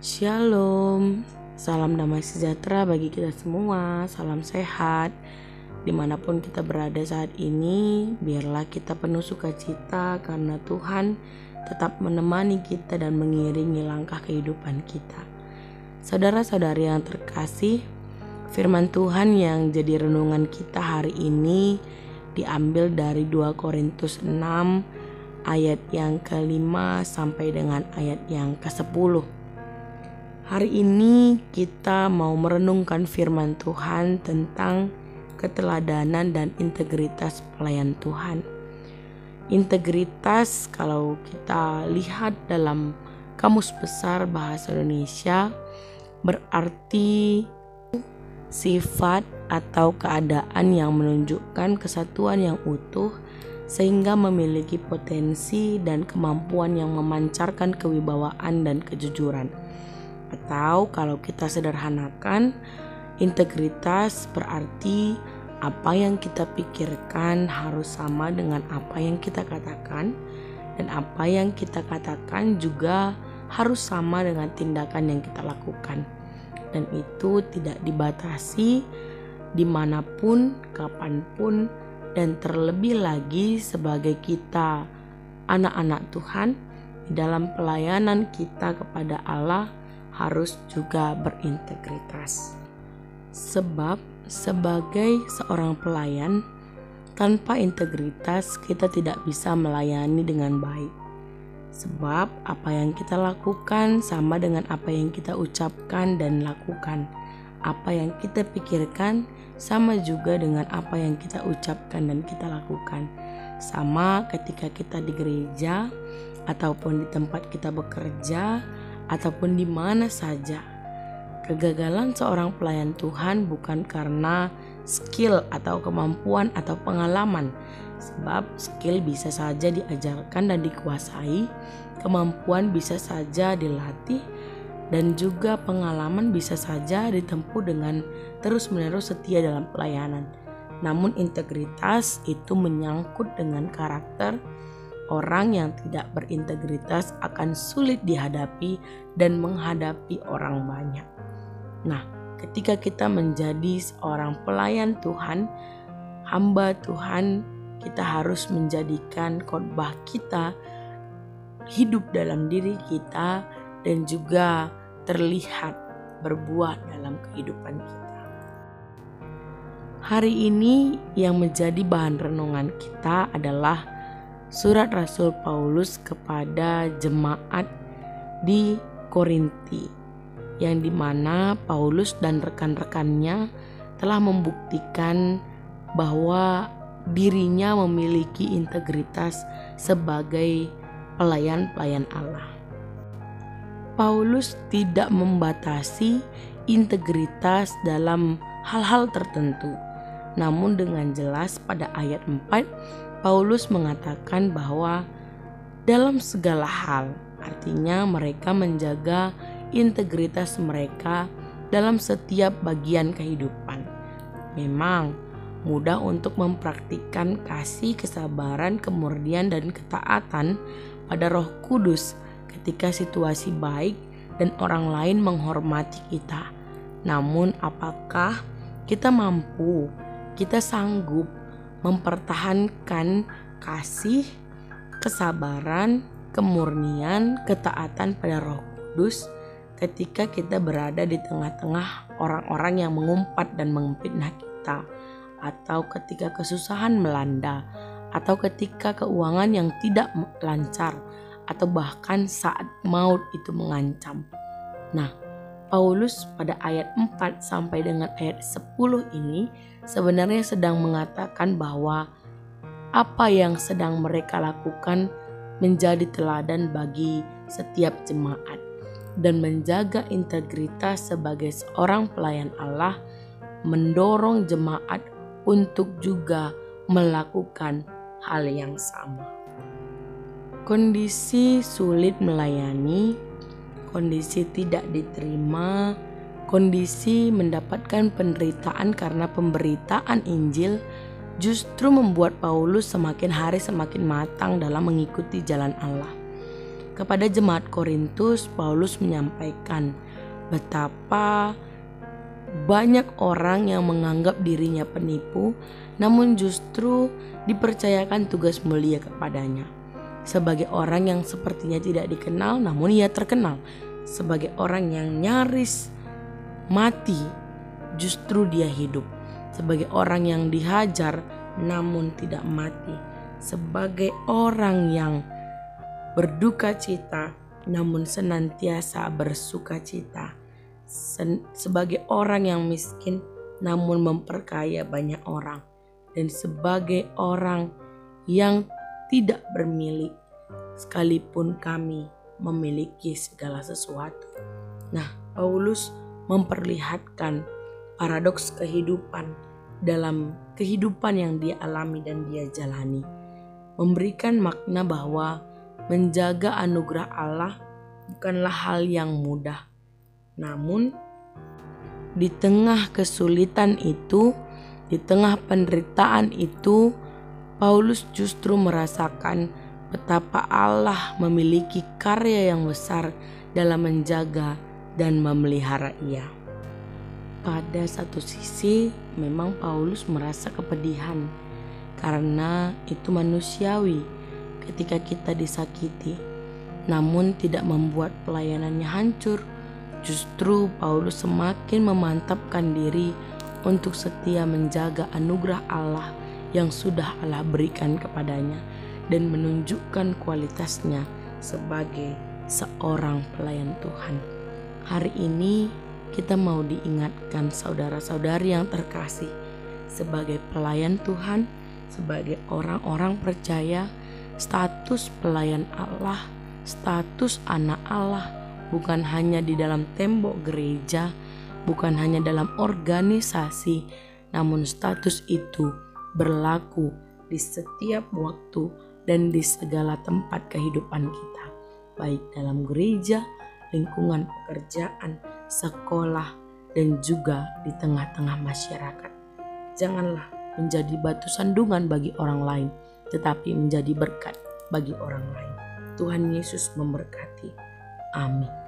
Shalom, salam damai sejahtera bagi kita semua, salam sehat. Dimanapun kita berada saat ini, biarlah kita penuh sukacita karena Tuhan tetap menemani kita dan mengiringi langkah kehidupan kita. Saudara-saudari yang terkasih, firman Tuhan yang jadi renungan kita hari ini diambil dari 2 Korintus 6 ayat yang ke-5 sampai dengan ayat yang ke-10. Hari ini kita mau merenungkan firman Tuhan tentang keteladanan dan integritas pelayan Tuhan. Integritas kalau kita lihat dalam Kamus Besar Bahasa Indonesia berarti sifat atau keadaan yang menunjukkan kesatuan yang utuh sehingga memiliki potensi dan kemampuan yang memancarkan kewibawaan dan kejujuran. Atau kalau kita sederhanakan, integritas berarti apa yang kita pikirkan harus sama dengan apa yang kita katakan, dan apa yang kita katakan juga harus sama dengan tindakan yang kita lakukan. Dan itu tidak dibatasi dimanapun, kapanpun, dan terlebih lagi sebagai kita anak-anak Tuhan di dalam pelayanan kita kepada Allah harus juga berintegritas. Sebab sebagai seorang pelayan tanpa integritas kita tidak bisa melayani dengan baik. Sebab apa yang kita lakukan sama dengan apa yang kita ucapkan dan lakukan. Apa yang kita pikirkan sama juga dengan apa yang kita ucapkan dan kita lakukan. Sama ketika kita di gereja ataupun di tempat kita bekerja ataupun di mana saja. Kegagalan seorang pelayan Tuhan bukan karena skill atau kemampuan atau pengalaman. Sebab skill bisa saja diajarkan dan dikuasai, kemampuan bisa saja dilatih, dan juga pengalaman bisa saja ditempuh dengan terus-menerus setia dalam pelayanan. Namun integritas itu menyangkut dengan karakter. Orang yang tidak berintegritas akan sulit dihadapi dan menghadapi orang banyak. Nah, ketika kita menjadi seorang pelayan Tuhan, hamba Tuhan, kita harus menjadikan khotbah kita hidup dalam diri kita dan juga terlihat berbuah dalam kehidupan kita. Hari ini yang menjadi bahan renungan kita adalah Surat Rasul Paulus kepada jemaat di Korinti, yang dimana Paulus dan rekan-rekannya telah membuktikan bahwa dirinya memiliki integritas sebagai pelayan-pelayan Allah. Paulus tidak membatasi integritas dalam hal-hal tertentu, namun dengan jelas pada ayat 4 Paulus mengatakan bahwa dalam segala hal, artinya mereka menjaga integritas mereka dalam setiap bagian kehidupan. Memang mudah untuk mempraktikkan kasih, kesabaran, kemurnian, dan ketaatan pada Roh Kudus ketika situasi baik dan orang lain menghormati kita. Namun apakah kita mampu, kita sanggup mempertahankan kasih, kesabaran, kemurnian, ketaatan pada Roh Kudus ketika kita berada di tengah-tengah orang-orang yang mengumpat dan memfitnah kita, atau ketika kesusahan melanda, atau ketika keuangan yang tidak lancar, atau bahkan saat maut itu mengancam. Nah, Paulus pada ayat 4 sampai dengan ayat 10 ini sebenarnya sedang mengatakan bahwa apa yang sedang mereka lakukan menjadi teladan bagi setiap jemaat, dan menjaga integritas sebagai seorang pelayan Allah mendorong jemaat untuk juga melakukan hal yang sama. Kondisi sulit melayani, kondisi tidak diterima, kondisi mendapatkan penderitaan karena pemberitaan Injil justru membuat Paulus semakin hari semakin matang dalam mengikuti jalan Allah. Kepada jemaat Korintus, Paulus menyampaikan betapa banyak orang yang menganggap dirinya penipu, namun justru dipercayakan tugas mulia kepadanya. Sebagai orang yang sepertinya tidak dikenal, namun ia terkenal. Sebagai orang yang nyaris mati, justru dia hidup. Sebagai orang yang dihajar, namun tidak mati. Sebagai orang yang berduka cita, namun senantiasa bersuka cita. Sebagai orang yang miskin, namun memperkaya banyak orang. Dan sebagai orang yang tidak bermilik, sekalipun kami memiliki segala sesuatu. Nah, Paulus memperlihatkan paradoks kehidupan dalam kehidupan yang dia alami dan dia jalani. Memberikan makna bahwa menjaga anugerah Allah bukanlah hal yang mudah. Namun di tengah kesulitan itu, di tengah penderitaan itu, Paulus justru merasakan betapa Allah memiliki karya yang besar dalam menjaga dan memelihara ia. Pada satu sisi memang Paulus merasa kepedihan karena itu manusiawi ketika kita disakiti, namun tidak membuat pelayanannya hancur. Justru Paulus semakin memantapkan diri untuk setia menjaga anugerah Allah yang sudah Allah berikan kepadanya dan menunjukkan kualitasnya sebagai seorang pelayan Tuhan. Hari ini kita mau diingatkan saudara-saudari yang terkasih, sebagai pelayan Tuhan, sebagai orang-orang percaya, status pelayan Allah, status anak Allah bukan hanya di dalam tembok gereja, bukan hanya dalam organisasi, namun status itu berlaku di setiap waktu dan di segala tempat kehidupan kita, baik dalam gereja, lingkungan pekerjaan, sekolah, dan juga di tengah-tengah masyarakat. Janganlah menjadi batu sandungan bagi orang lain, tetapi menjadi berkat bagi orang lain. Tuhan Yesus memberkati. Amin.